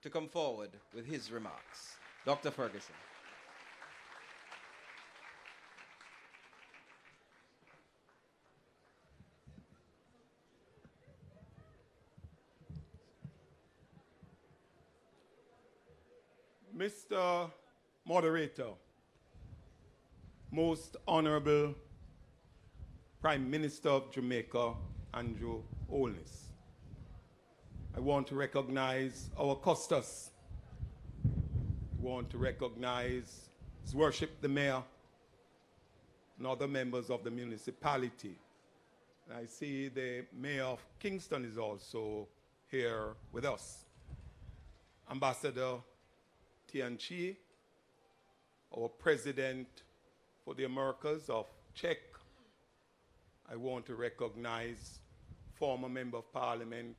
to come forward with his remarks. Dr. Ferguson. Mr. Moderator, Most Honorable Prime Minister of Jamaica, Andrew Holness, I want to recognize our custos. I want to recognize His Worship the Mayor and other members of the municipality. And I see the Mayor of Kingston is also here with us. Ambassador Tianchi, our President for the Americas of Czech. I want to recognize former Member of Parliament,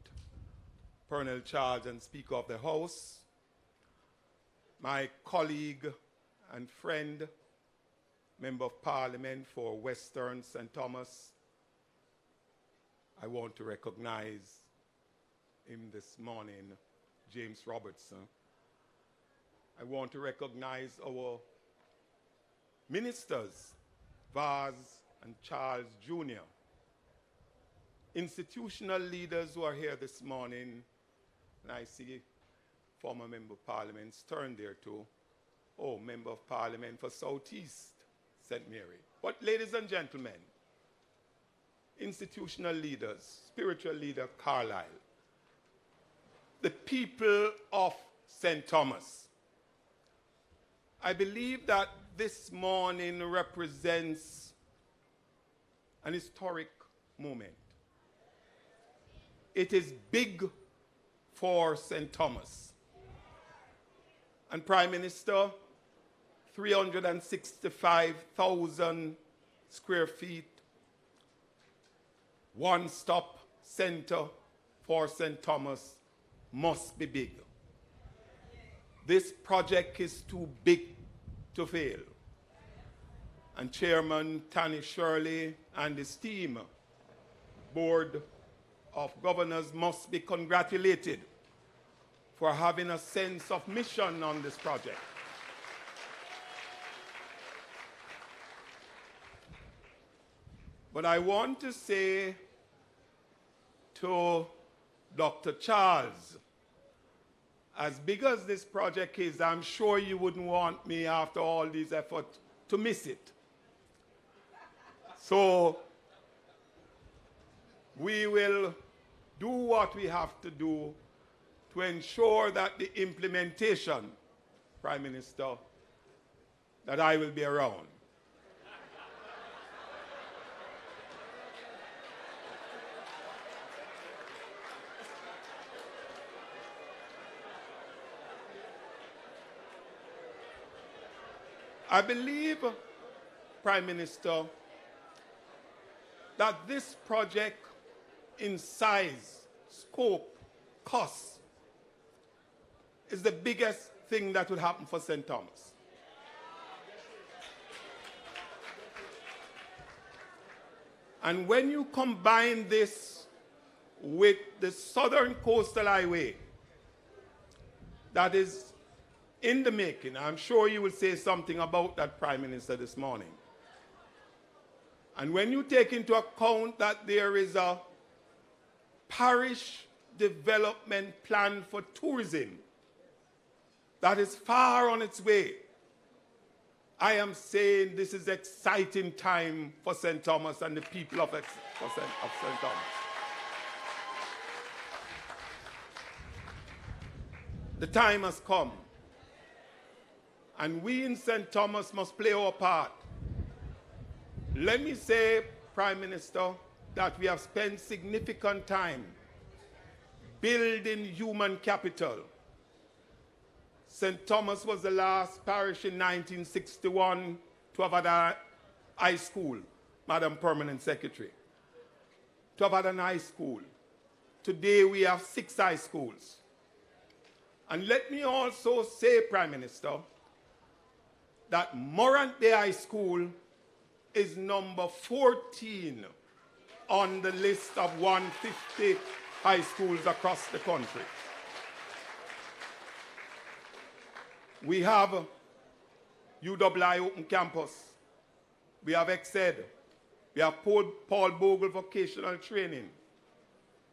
Colonel Charles and Speaker of the House, my colleague and friend, Member of Parliament for Western St. Thomas. I want to recognize him this morning, James Robertson. I want to recognize our ministers, Vaz and Charles Jr., institutional leaders who are here this morning, and I see former Member of Parliament Stern there too. Oh, Member of Parliament for Southeast St. Mary. But ladies and gentlemen, institutional leaders, spiritual leader Carlyle, the people of St. Thomas, I believe that this morning represents an historic moment. It is big for St. Thomas. And Prime Minister, 365,000 square feet, one-stop center for St. Thomas must be big. This project is too big to fail. And Chairman Tanny Shirley and his team, Board of Governors, must be congratulated for having a sense of mission on this project. But I want to say to Dr. Charles, as big as this project is, I'm sure you wouldn't want me, after all these efforts, to miss it. So we will do what we have to do to ensure that the implementation, Prime Minister, that I will be around. I believe, Prime Minister, that this project in size, scope, cost, is the biggest thing that would happen for St. Thomas. And when you combine this with the Southern Coastal Highway that is in the making, I'm sure you will say something about that, Prime Minister, this morning. And when you take into account that there is a parish development plan for tourism that is far on its way, I am saying this is exciting time for St. Thomas and the people of St. Thomas. The time has come, and we in St. Thomas must play our part. Let me say, Prime Minister, that we have spent significant time building human capital. St. Thomas was the last parish in 1961 to have had a high school, Madam Permanent Secretary, to have had an high school. Today we have 6 high schools. And let me also say, Prime Minister, that Morant Bay High School is number 14 on the list of 150 high schools across the country. We have UWI Open Campus. We have ExEd. We have Paul Bogle Vocational Training.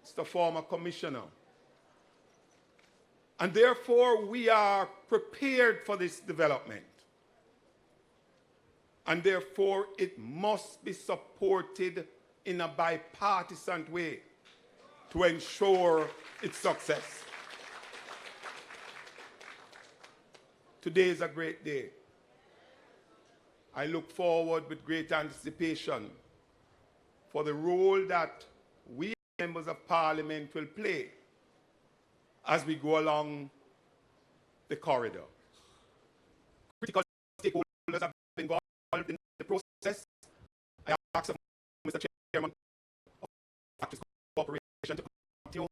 It's the former commissioner. And therefore, we are prepared for this development. And therefore, it must be supported in a bipartisan way to ensure its success. Today is a great day. I look forward with great anticipation for the role that we members of Parliament will play as we go along the corridor. Critical stakeholders have been involved in the process. I ask Mr. Chairman of the Factories Corporation to continue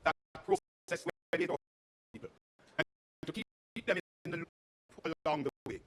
that process where they talk to people and to keep them in the loop along the way.